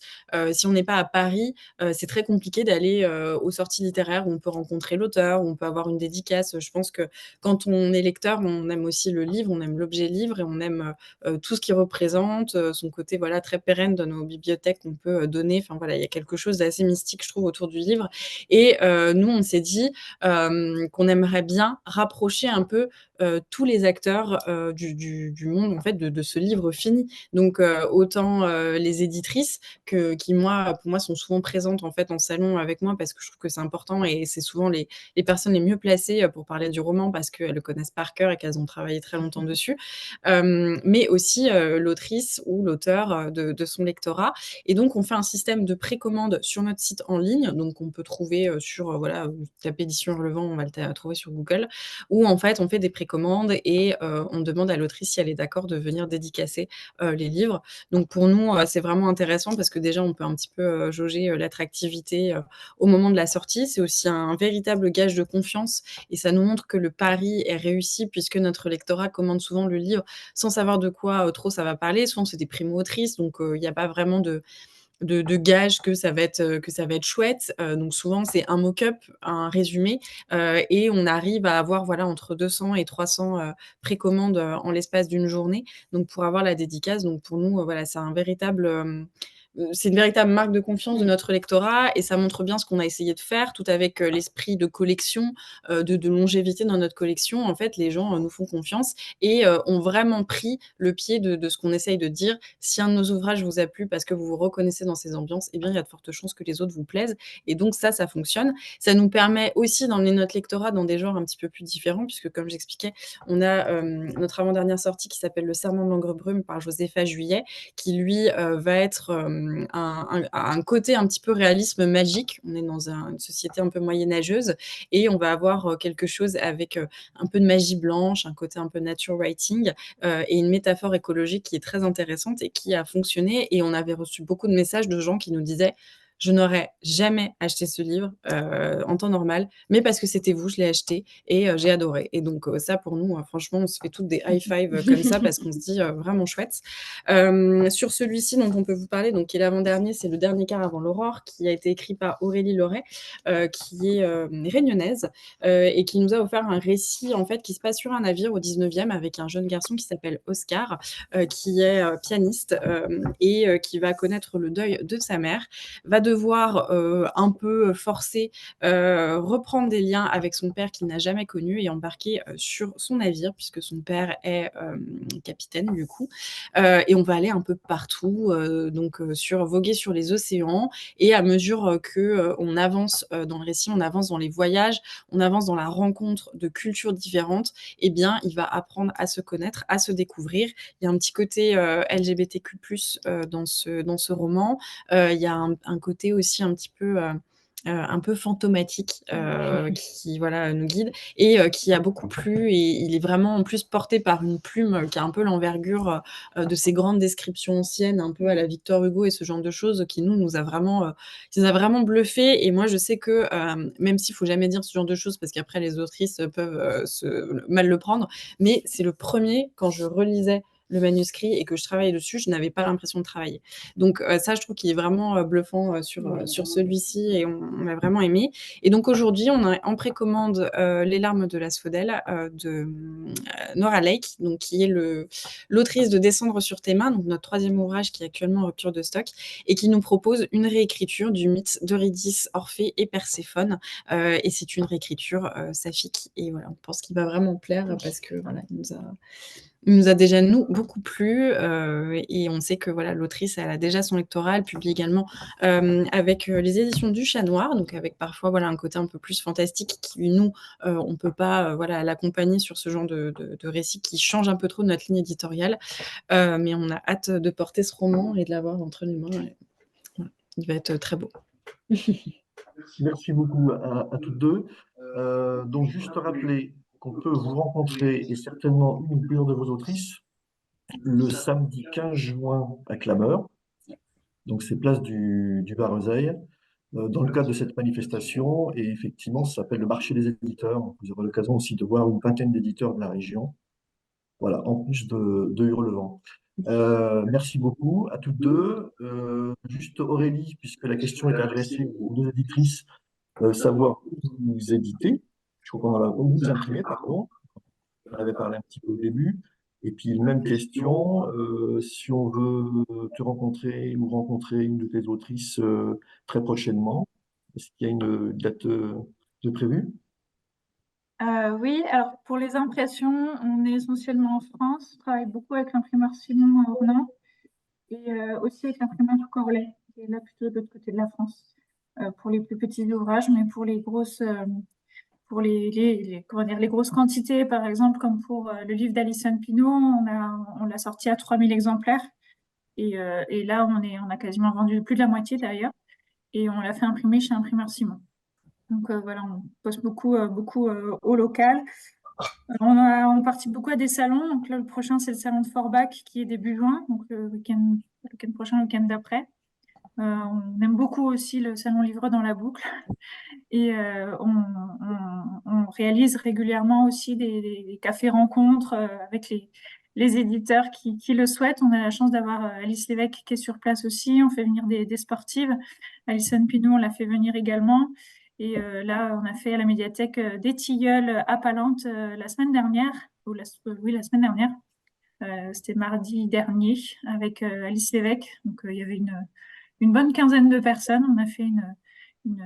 si on n'est pas à Paris, c'est très compliqué d'aller, aux sorties littéraires où on peut rencontrer l'auteur, où on peut avoir une dédicace. Je pense que quand on est lecteur, on aime aussi le livre, on aime l'objet livre et on aime, tout ce qu'il représente, son côté, voilà, très pérenne dans nos bibliothèques qu'on peut, donner. Enfin voilà, il y a quelque chose d'assez mystique, je trouve, autour du livre et nous, on s'est dit, qu'on aimerait bien rapprocher un peu, tous les acteurs, du monde en fait de ce livre fini. Donc autant, les éditrices qui moi pour moi sont souvent présentes en fait en salon avec moi parce que je trouve que c'est important et c'est souvent les personnes les mieux placées, pour parler du roman parce qu'elles le connaissent par cœur et qu'elles ont travaillé très longtemps dessus. Mais aussi, l'autrice ou l'auteur, de son lectorat et donc on fait un système de précommande sur notre site en ligne, donc on peut trouver, sur, voilà, vous tapez édition Hurlevent, on va le trouver sur Google, où en fait on fait des précommandes et on demande à l'autrice si elle est d'accord de venir dédicacer, les livres. Donc pour nous, c'est vraiment intéressant parce que déjà on peut un petit peu, jauger, l'attractivité, au moment de la sortie. C'est aussi un véritable gage de confiance et ça nous montre que le pari est réussi puisque notre lectorat commande souvent le livre sans savoir de quoi, trop ça va parler. Souvent c'est des primo-autrices donc il y a pas vraiment de gage que ça va être chouette. Donc souvent, c'est un mock-up, un résumé, et on arrive à avoir, voilà, entre 200 et 300 précommandes en l'espace d'une journée. Donc pour avoir la dédicace, donc pour nous, voilà, c'est une véritable marque de confiance de notre lectorat et ça montre bien ce qu'on a essayé de faire, tout avec l'esprit de collection, de longévité dans notre collection. En fait, les gens nous font confiance et ont vraiment pris le pied de ce qu'on essaye de dire. Si un de nos ouvrages vous a plu parce que vous vous reconnaissez dans ces ambiances, eh bien, il y a de fortes chances que les autres vous plaisent. Et donc ça fonctionne. Ça nous permet aussi d'emmener notre lectorat dans des genres un petit peu plus différents, puisque comme j'expliquais, on a notre avant-dernière sortie qui s'appelle Le Serment de l'Angre Brume par Josépha Juillet, qui lui va être un côté un petit peu réalisme magique. On est dans une société un peu moyenâgeuse et on va avoir quelque chose avec un peu de magie blanche, un côté un peu nature writing et une métaphore écologique qui est très intéressante et qui a fonctionné. Et on avait reçu beaucoup de messages de gens qui nous disaient: je n'aurais jamais acheté ce livre en temps normal, mais parce que c'était vous, je l'ai acheté et j'ai adoré. Et donc ça, pour nous, franchement, on se fait toutes des high five comme ça parce qu'on se dit vraiment chouette. Sur celui-ci dont on peut vous parler, donc qui est l'avant-dernier, c'est Le Dernier quart avant l'aurore, qui a été écrit par Aurélie Loret, qui est réunionnaise et qui nous a offert un récit en fait qui se passe sur un navire au 19e avec un jeune garçon qui s'appelle Oscar, qui est pianiste et qui va connaître le deuil de sa mère, va devoir un peu forcer, reprendre des liens avec son père qu'il n'a jamais connu et embarquer sur son navire puisque son père est capitaine du coup. Et on va aller un peu partout, donc voguer sur les océans. Et à mesure que on avance dans le récit, on avance dans les voyages, on avance dans la rencontre de cultures différentes, eh bien, il va apprendre à se connaître, à se découvrir. Il y a un petit côté LGBTQ+, dans ce roman. Il y a un côté aussi un peu fantomatique qui voilà, nous guide et qui a beaucoup plu. Et il est vraiment en plus porté par une plume qui a un peu l'envergure de ces grandes descriptions anciennes, un peu à la Victor Hugo et ce genre de choses qui nous a vraiment bluffé. Et moi, je sais que même s'il faut jamais dire ce genre de choses parce qu'après les autrices peuvent mal le prendre, mais c'est le premier, quand je relisais le manuscrit et que je travaillais dessus, je n'avais pas l'impression de travailler. Donc ça, je trouve qu'il est vraiment bluffant sur celui-ci et on a vraiment aimé. Et donc aujourd'hui, on a en précommande Les larmes de l'asphodèle de Nora Lake, donc, qui est l'autrice de Descendre sur tes mains, donc notre 3e ouvrage qui est actuellement en rupture de stock et qui nous propose une réécriture du mythe d'Eurydice, Orphée et Perséphone. Et c'est une réécriture saphique et voilà, on pense qu'il va vraiment plaire parce que voilà, il nous a déjà, nous, beaucoup plu et on sait que voilà, l'autrice, elle a déjà son lectorat. Elle publie également avec les éditions du Chat Noir, donc avec parfois voilà, un côté un peu plus fantastique qui, nous, on ne peut pas voilà, l'accompagner sur ce genre de récit qui change un peu trop de notre ligne éditoriale. Mais on a hâte de porter ce roman et de l'avoir entre les mains. Et, voilà, il va être très beau. Merci beaucoup à toutes deux. Donc, juste rappeler qu'on peut vous rencontrer et certainement une ou plusieurs de vos autrices le samedi 15 juin à Clameur. Donc, c'est place du Bar-Oseille, dans le cadre de cette manifestation. Et effectivement, ça s'appelle le marché des éditeurs. Vous aurez l'occasion aussi de voir une vingtaine d'éditeurs de la région. Voilà, en plus de Hurlevent. Merci beaucoup à toutes deux. Juste Aurélie, puisque la question est adressée aux deux éditrices, savoir où vous éditez. Je crois qu'on a où vous imprimez, pardon. On avait parlé un petit peu au début. Et puis, même question, si on veut te rencontrer ou rencontrer une de tes autrices très prochainement, est-ce qu'il y a une date de prévue? Oui, alors pour les impressions, on est essentiellement en France. On travaille beaucoup avec l'imprimeur Simon à Ornans et aussi avec l'imprimeur Corlet, qui est là plutôt de l'autre côté de la France, pour les plus petits ouvrages, mais pour les grosses, pour comment dire, les grosses quantités, par exemple, comme pour le livre d'Alison Pinault, on l'a sorti à 3000 exemplaires. Et là, on a quasiment vendu plus de la moitié d'ailleurs. Et on l'a fait imprimer chez Imprimeur Simon. Donc voilà, on poste beaucoup au local. On participe beaucoup à des salons. Donc là, le prochain, c'est le salon de Forbach qui est début juin, donc le week-end prochain, le week-end d'après. On aime beaucoup aussi le salon Livre dans la boucle. Et on réalise régulièrement aussi des cafés rencontres avec les éditeurs qui le souhaitent. On a la chance d'avoir Alice Lévesque qui est sur place aussi. On fait venir des sportives. Alison Pinou, on l'a fait venir également. Et là, on a fait à la médiathèque des Tilleuls à Palante la semaine dernière. Oui, la semaine dernière. C'était mardi dernier avec Alice Lévesque. Donc, il y avait une bonne quinzaine de personnes. On a fait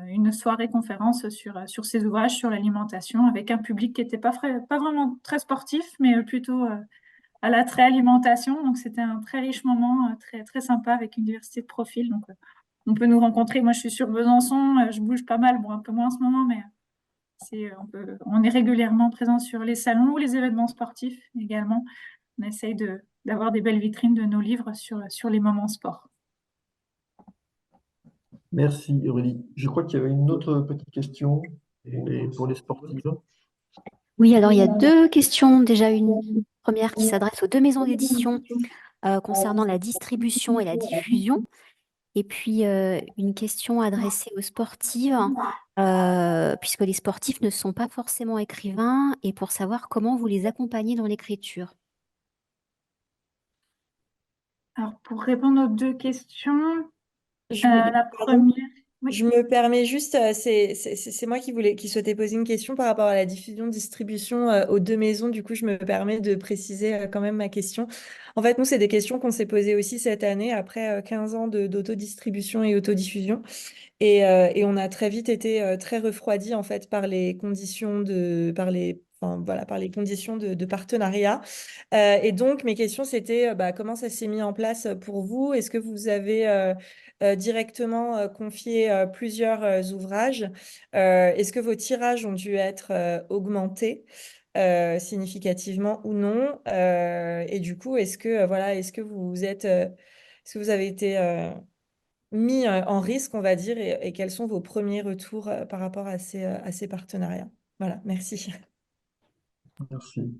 une soirée conférence sur ces ouvrages, sur l'alimentation, avec un public qui n'était pas vraiment très sportif, mais plutôt à l'attrait alimentation. Donc, c'était un très riche moment, très, très sympa, avec une diversité de profils. Donc, on peut nous rencontrer. Moi, je suis sur Besançon, je bouge pas mal, bon, un peu moins en ce moment, mais on est régulièrement présent sur les salons ou les événements sportifs également. On essaye d'avoir des belles vitrines de nos livres sur les moments sport. Merci Aurélie. Je crois qu'il y avait une autre petite question pour les sportives. Oui, alors il y a deux questions. Déjà, une première qui s'adresse aux deux maisons d'édition concernant la distribution et la diffusion. Et puis, une question adressée aux sportives, puisque les sportifs ne sont pas forcément écrivains, et pour savoir comment vous les accompagnez dans l'écriture. Alors, pour répondre aux deux questions, Je me, la pardon, première, oui. je me permets juste, c'est moi qui souhaitais poser une question par rapport à la distribution aux deux maisons. Du coup, je me permets de préciser quand même ma question. En fait, nous, c'est des questions qu'on s'est posées aussi cette année, après 15 ans d'autodistribution et autodiffusion. Et on a très vite été très refroidi en fait par les conditions par les conditions de partenariat. Et donc mes questions c'était comment ça s'est mis en place pour vous? Est-ce que vous avez directement confié plusieurs ouvrages? Est-ce que vos tirages ont dû être augmentés significativement ou non? Et du coup, est-ce que est-ce que vous avez été mis en risque, on va dire, et quels sont vos premiers retours par rapport à ces partenariats? Voilà, merci. Merci.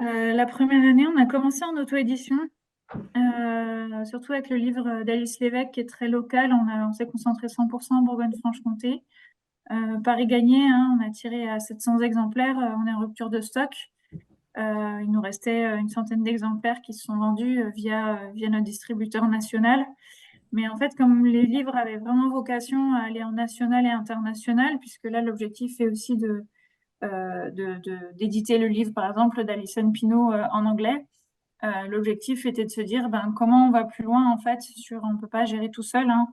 La première année, on a commencé en auto-édition, surtout avec le livre d'Alice Lévesque qui est très local. On s'est concentré 100% en Bourgogne-Franche-Comté. Paris gagné, hein, on a tiré à 700 exemplaires. On est en rupture de stock. Il nous restait une centaine d'exemplaires qui se sont vendus via notre distributeur national. Mais en fait, comme les livres avaient vraiment vocation à aller en national et international, puisque là, l'objectif est aussi d'éditer le livre, par exemple, d'Alison Pineau en anglais. L'objectif était de se dire comment on va plus loin en fait on peut pas gérer tout seul, hein.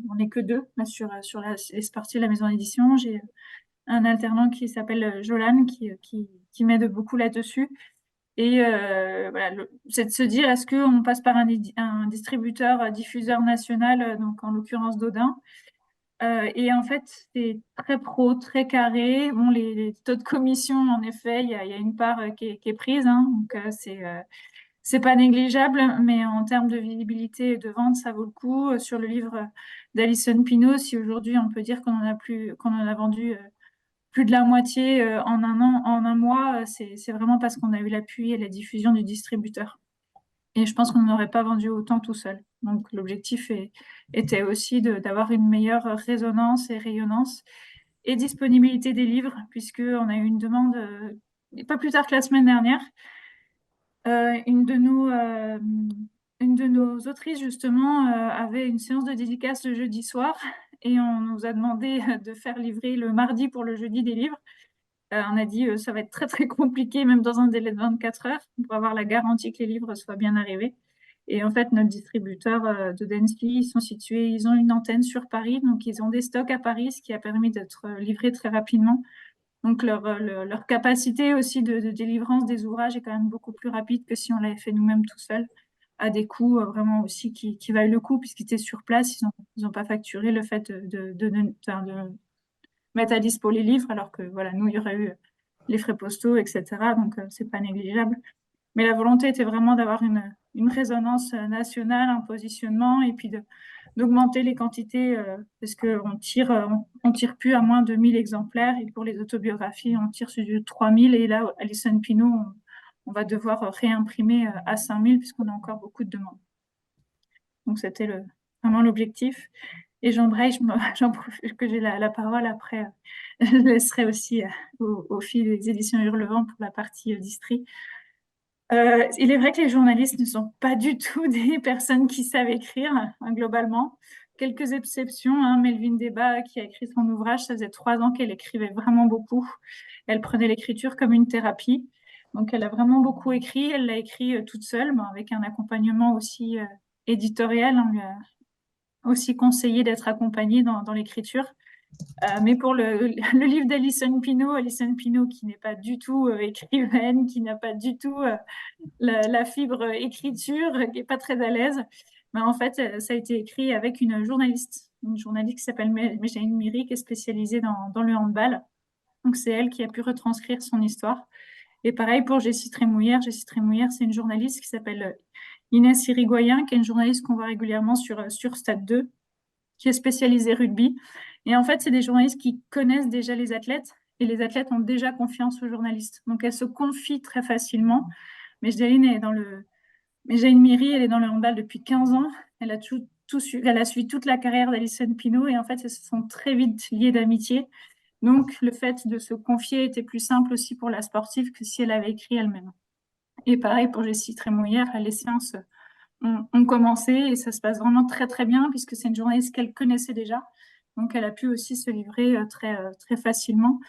On n'est que deux là, sur les parties de la maison d'édition. J'ai un alternant qui s'appelle Jolan qui m'aide beaucoup là-dessus. Et voilà, c'est de se dire, est-ce qu'on passe par un distributeur, diffuseur national, donc en l'occurrence Dodin. Et en fait, c'est très pro, très carré. Bon, les taux de commission, en effet, il y a une part qui est prise, hein, donc c'est pas négligeable, mais en termes de visibilité et de vente, ça vaut le coup. Sur le livre d'Alison Pineau, si aujourd'hui on peut dire qu'on en a vendu plus de la moitié en un mois, c'est vraiment parce qu'on a eu l'appui et la diffusion du distributeur. Et je pense qu'on n'aurait pas vendu autant tout seul. Donc l'objectif était aussi d'avoir une meilleure résonance et rayonnance et disponibilité des livres, puisqu'on a eu une demande, pas plus tard que la semaine dernière. Une de nos autrices, justement, avait une séance de dédicace le jeudi soir et on nous a demandé de faire livrer le mardi pour le jeudi des livres. On a dit ça va être très très compliqué, même dans un délai de 24 heures, pour avoir la garantie que les livres soient bien arrivés. Et en fait, notre distributeur de Densely, ils ont une antenne sur Paris, donc ils ont des stocks à Paris, ce qui a permis d'être livrés très rapidement. Donc leur capacité aussi de délivrance des ouvrages est quand même beaucoup plus rapide que si on l'avait fait nous-mêmes tout seul, à des coûts vraiment aussi qui valent le coup, puisqu'ils étaient sur place, ils ont pas facturé le fait de mettre à dispo les livres, alors que voilà, nous, il y aurait eu les frais postaux, etc. Donc, c'est pas négligeable. Mais la volonté était vraiment d'avoir une résonance nationale, un positionnement, et puis d'augmenter les quantités, parce qu'on tire plus à moins de 1000 exemplaires, et pour les autobiographies, on tire sur du 3000, et là, Alison Pineau, on va devoir réimprimer à 5000, puisqu'on a encore beaucoup de demandes. Donc, c'était vraiment l'objectif. Et Jean Bray, j'en profite que j'ai la parole après. Je laisserai aussi au fil des éditions Hurlevent pour la partie distri. Il est vrai que les journalistes ne sont pas du tout des personnes qui savent écrire, hein, globalement. Quelques exceptions, hein, Melvin Deba, qui a écrit son ouvrage, ça faisait 3 ans qu'elle écrivait vraiment beaucoup. Elle prenait l'écriture comme une thérapie. Donc, elle a vraiment beaucoup écrit. Elle l'a écrit toute seule, mais avec un accompagnement aussi éditorial. On lui a aussi conseillé d'être accompagnée dans l'écriture. Mais pour le livre d'Alison Pinault qui n'est pas du tout écrivaine, qui n'a pas du tout la fibre écriture, qui n'est pas très à l'aise, mais en fait, ça a été écrit avec une journaliste qui s'appelle Méjaïne Miri, qui est spécialisée dans le handball. Donc, c'est elle qui a pu retranscrire son histoire. Et pareil pour Jessie Trémouillère. Jessie Trémouillère, c'est une journaliste qui s'appelle Inès Irigoyen, qui est une journaliste qu'on voit régulièrement sur Stade 2, qui est spécialisée rugby. Et en fait, c'est des journalistes qui connaissent déjà les athlètes et les athlètes ont déjà confiance aux journalistes. Donc, elles se confient très facilement. Méjaïne Miri, elle est dans le handball depuis 15 ans. Elle a elle a suivi toute la carrière d'Alison Pinault et en fait, elles se sont très vite liées d'amitié. Donc, le fait de se confier était plus simple aussi pour la sportive que si elle avait écrit elle-même. Et pareil pour Jessie Trémouillère, les séances ont commencé et ça se passe vraiment très très bien puisque c'est une journaliste qu'elle connaissait déjà. Donc, elle a pu aussi se livrer très facilement.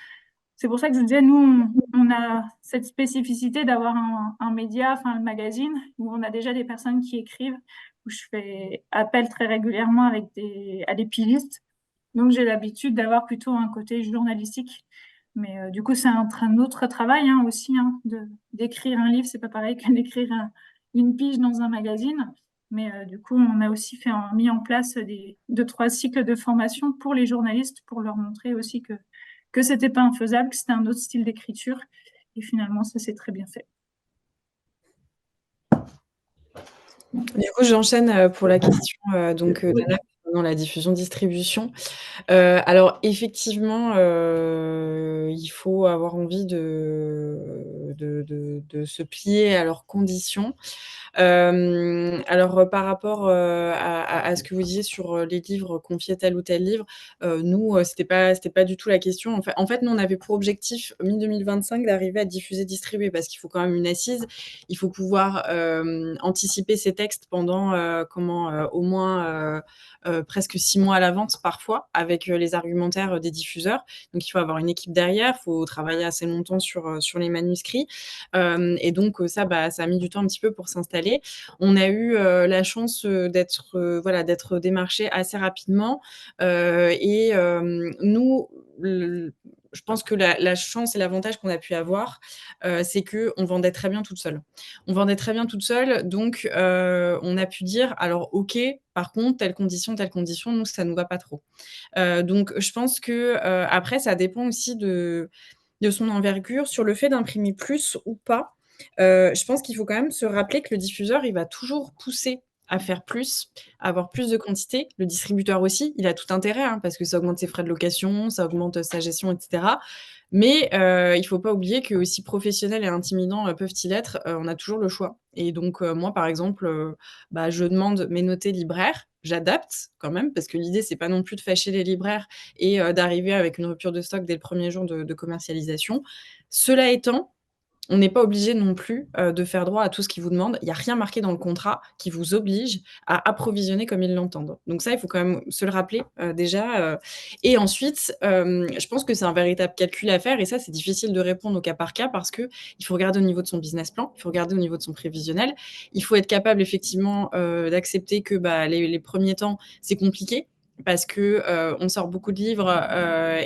C'est pour ça que je disais, nous, on a cette spécificité d'avoir un média, enfin un magazine, où on a déjà des personnes qui écrivent, où je fais appel très régulièrement à des pilistes. Donc, j'ai l'habitude d'avoir plutôt un côté journalistique. Mais du coup, c'est un autre travail hein, aussi, hein, d'écrire un livre. C'est pas pareil que d'écrire une pige dans un magazine. Mais du coup, on a aussi mis en place 2, 3 cycles de formation pour les journalistes pour leur montrer aussi que c'était pas infaisable, que c'était un autre style d'écriture. Et finalement, ça s'est très bien fait. Du coup, j'enchaîne pour la question d'Anna concernant la diffusion-distribution. Alors effectivement, il faut avoir envie de se plier à leurs conditions. Alors, par rapport à ce que vous disiez sur les livres, confier tel ou tel livre, nous, c'était pas du tout la question. En fait, nous, on avait pour objectif, mi-2025, d'arriver à diffuser, distribuer, parce qu'il faut quand même une assise. Il faut pouvoir anticiper ces textes pendant au moins presque 6 mois à l'avance, parfois, avec les argumentaires des diffuseurs. Donc, il faut avoir une équipe derrière, il faut travailler assez longtemps sur les manuscrits. Et donc, ça a mis du temps un petit peu pour s'installer. On a eu la chance d'être démarchés assez rapidement. Et nous, je pense que la chance et l'avantage qu'on a pu avoir, c'est qu'on vendait très bien toute seule. On vendait très bien toute seule, donc on a pu dire, alors ok, par contre, telle condition, nous, ça ne nous va pas trop. Donc, je pense que après, ça dépend aussi de son envergure, sur le fait d'imprimer plus ou pas. Je pense qu'il faut quand même se rappeler que le diffuseur, il va toujours pousser à faire plus, à avoir plus de quantité. Le distributeur aussi, il a tout intérêt, hein, parce que ça augmente ses frais de location, ça augmente sa gestion, etc. Mais il faut pas oublier que aussi professionnels et intimidants peuvent-ils être, on a toujours le choix. Et donc moi, par exemple, je demande mes notés libraires, j'adapte quand même, parce que l'idée, c'est pas non plus de fâcher les libraires et d'arriver avec une rupture de stock dès le premier jour de commercialisation. Cela étant, on n'est pas obligé non plus de faire droit à tout ce qu'ils vous demandent. Il n'y a rien marqué dans le contrat qui vous oblige à approvisionner comme ils l'entendent. Donc ça, il faut quand même se le rappeler déjà. Et ensuite, je pense que c'est un véritable calcul à faire et ça, c'est difficile de répondre au cas par cas parce qu'il faut regarder au niveau de son business plan, il faut regarder au niveau de son prévisionnel. Il faut être capable effectivement d'accepter que les premiers temps, c'est compliqué. Parce que on sort beaucoup de livres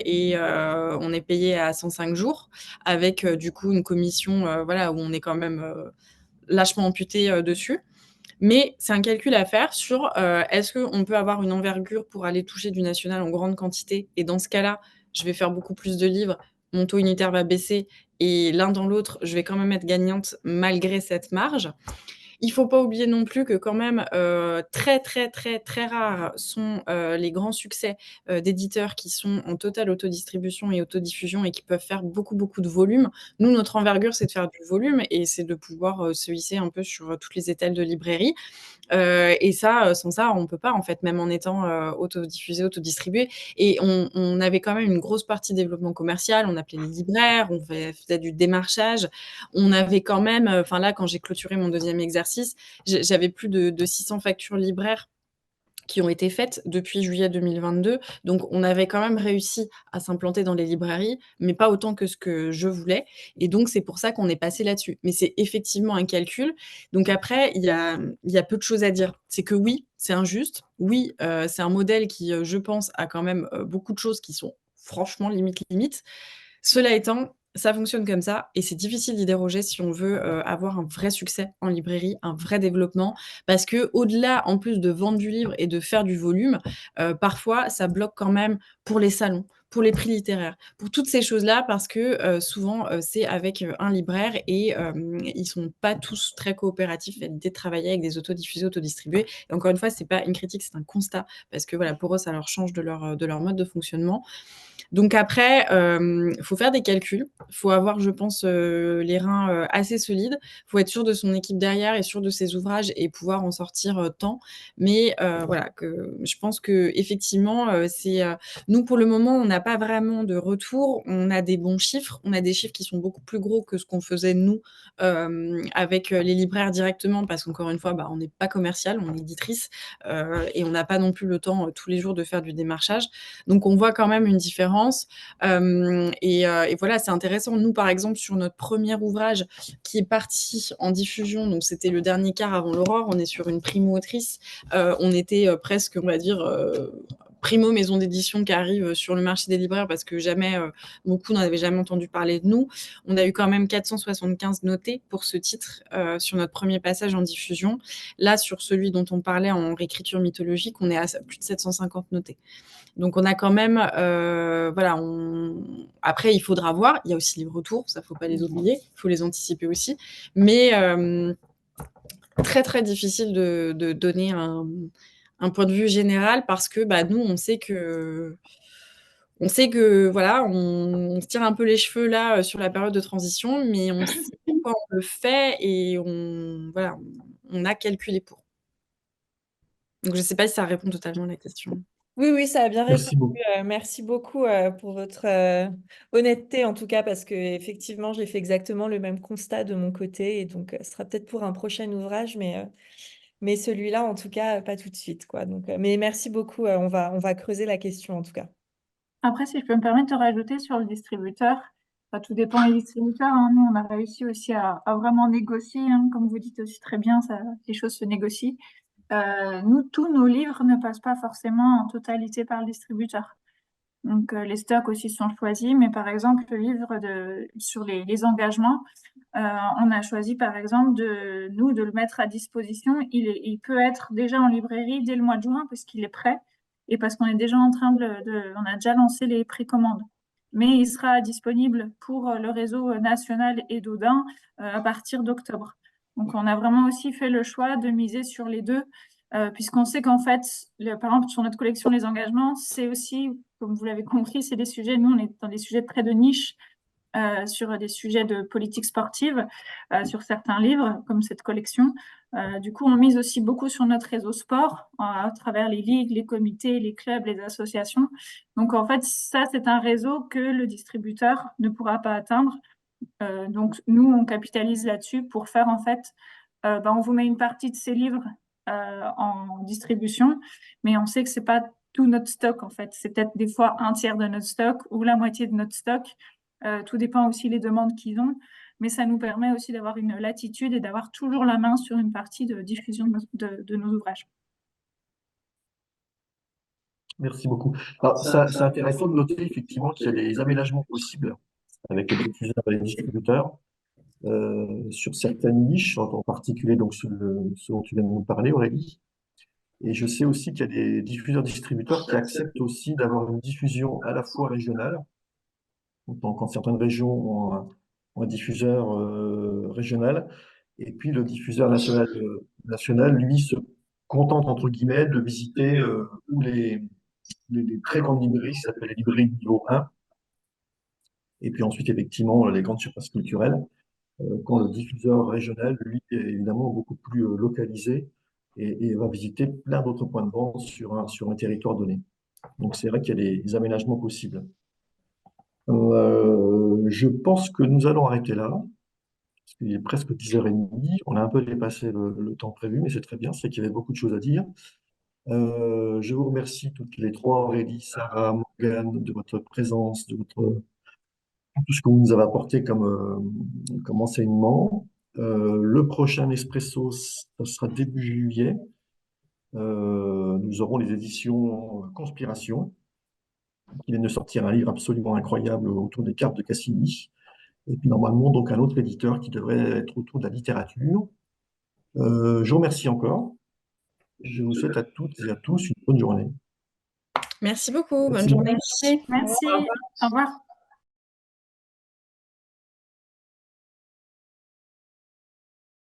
et on est payé à 105 jours avec du coup une commission où on est quand même lâchement amputé dessus. Mais c'est un calcul à faire sur est-ce qu'on peut avoir une envergure pour aller toucher du national en grande quantité et dans ce cas-là, je vais faire beaucoup plus de livres, mon taux unitaire va baisser et l'un dans l'autre, je vais quand même être gagnante malgré cette marge. Il faut pas oublier non plus que quand même, très, très, très, très rares sont, les grands succès, d'éditeurs qui sont en totale autodistribution et autodiffusion et qui peuvent faire beaucoup, beaucoup de volume. Nous, notre envergure, c'est de faire du volume et c'est de pouvoir, se hisser un peu sur, toutes les étals de librairie. Et ça, sans ça, on peut pas, en fait, même en étant, autodiffusé, autodistribué. Et on avait quand même une grosse partie développement commercial. On appelait les libraires, on faisait du démarchage. On avait quand même, enfin là, quand j'ai clôturé mon 2e exercice, j'avais plus de 600 factures libraires qui ont été faites depuis juillet 2022. Donc, on avait quand même réussi à s'implanter dans les librairies, mais pas autant que ce que je voulais. Et donc, c'est pour ça qu'on est passé là-dessus. Mais c'est effectivement un calcul. Donc après, il y a peu de choses à dire. C'est que oui, c'est injuste. Oui, c'est un modèle qui, je pense, a quand même beaucoup de choses qui sont franchement limite. Cela étant, ça fonctionne comme ça et c'est difficile d'y déroger si on veut, avoir un vrai succès en librairie, un vrai développement. Parce qu'au-delà, en plus de vendre du livre et de faire du volume, parfois ça bloque quand même pour les salons, pour les prix littéraires, pour toutes ces choses-là parce que, souvent, c'est avec, un libraire et ils sont pas tous très coopératifs à l'idée de travailler avec des autodiffusés, autodistribués. Et encore une fois, c'est pas une critique, c'est un constat parce que voilà, pour eux, ça leur change de leur mode de fonctionnement. Donc après, faut faire des calculs. Faut avoir, je pense, les reins, assez solides. Faut être sûr de son équipe derrière et sûr de ses ouvrages et pouvoir en sortir, tant. Mais, voilà, que je pense qu'effectivement, nous, pour le moment, on n'a pas vraiment de retour. On a des bons chiffres. On a des chiffres qui sont beaucoup plus gros que ce qu'on faisait nous, avec, les libraires directement parce qu'encore une fois, bah, on n'est pas commercial, on est éditrice, et on n'a pas non plus le temps, tous les jours de faire du démarchage. Donc on voit quand même une différence. Et voilà, c'est intéressant. Nous, par exemple, sur notre premier ouvrage qui est parti en diffusion, donc c'était le dernier quart avant l'aurore, on est sur une primo-autrice. On était presque, on va dire, primo maison d'édition qui arrive sur le marché des libraires parce que jamais, beaucoup n'en avaient jamais entendu parler de nous. On a eu quand même 475 notés pour ce titre sur notre premier passage en diffusion. Là, sur celui dont on parlait en réécriture mythologique, on est à plus de 750 notés. Donc on a quand même, voilà, après il faudra voir, il y a aussi les retours, ça faut pas les oublier, il faut les anticiper aussi, mais très très difficile de donner un point de vue général parce que bah, nous on sait que voilà, on se tire un peu les cheveux là sur la période de transition, mais on sait pourquoi on le fait et voilà, on a calculé pour. Donc je sais pas si ça répond totalement à la question. Oui, oui, ça a bien répondu. Merci beaucoup. Merci beaucoup pour votre honnêteté, en tout cas, parce que effectivement, j'ai fait exactement le même constat de mon côté. Et donc, ce sera peut-être pour un prochain ouvrage, mais celui-là, en tout cas, pas tout de suite, quoi. Donc, mais merci beaucoup. On va creuser la question, en tout cas. Après, si je peux me permettre de rajouter sur le distributeur, tout dépend des distributeurs, hein. Nous, on a réussi aussi à vraiment négocier, hein. Comme vous dites aussi très bien, les choses se négocient. Nous, tous nos livres ne passent pas forcément en totalité par le distributeur. Donc, les stocks aussi sont choisis, mais par exemple, le livre sur les engagements, on a choisi par exemple de le mettre à disposition. Il peut être déjà en librairie dès le mois de juin puisqu'il est prêt et parce qu'on est déjà en train on a déjà lancé les précommandes. Mais il sera disponible pour le réseau national et d'Audin à partir d'octobre. Donc, on a vraiment aussi fait le choix de miser sur les deux, puisqu'on sait qu'en fait, par exemple, sur notre collection Les Engagements, c'est aussi, comme vous l'avez compris, c'est des sujets, nous, on est dans des sujets très de niche, sur des sujets de politique sportive, sur certains livres, comme cette collection. Du coup, on mise aussi beaucoup sur notre réseau sport, à travers les ligues, les comités, les clubs, les associations. Donc, en fait, ça, c'est un réseau que le distributeur ne pourra pas atteindre. Donc, nous, on capitalise là-dessus pour faire, en fait, on vous met une partie de ces livres en distribution, mais on sait que c'est pas tout notre stock, en fait. C'est peut-être des fois un tiers de notre stock ou la moitié de notre stock. Tout dépend aussi des demandes qu'ils ont, mais ça nous permet aussi d'avoir une latitude et d'avoir toujours la main sur une partie de diffusion de nos ouvrages. Merci beaucoup. Alors, c'est intéressant de noter effectivement qu'il y a des aménagements possibles avec les diffuseurs et les distributeurs sur certaines niches, en particulier donc ce dont tu viens de nous parler, Aurélie. Et je sais aussi qu'il y a des diffuseurs-distributeurs qui acceptent aussi d'avoir une diffusion à la fois régionale. Donc, quand certaines régions ont un diffuseur régional, Et puis le diffuseur national, lui, se contente, entre guillemets, de visiter ou les très grandes librairies, qui s'appellent les librairies niveau 1, et puis ensuite, effectivement, les grandes surfaces culturelles, quand le diffuseur régional, lui, est évidemment beaucoup plus localisé et va visiter plein d'autres points de vente sur un territoire donné. Donc, c'est vrai qu'il y a des aménagements possibles. Je pense que nous allons arrêter là, parce qu'il est presque 10h30. On a un peu dépassé le temps prévu, mais c'est très bien, c'est qu'il y avait beaucoup de choses à dire. Je vous remercie toutes les trois, Aurélie, Sarah, Morgane, de votre présence, de tout ce que vous nous avez apporté comme enseignement. Le prochain Espresso, ça sera début juillet. Nous aurons les éditions Conspiration, qui viennent de sortir un livre absolument incroyable autour des cartes de Cassini. Et puis normalement, donc un autre éditeur qui devrait être autour de la littérature. Je vous remercie encore. Je vous souhaite à toutes et à tous une bonne journée. Merci beaucoup. Bonne Merci. journée. Merci. Au revoir.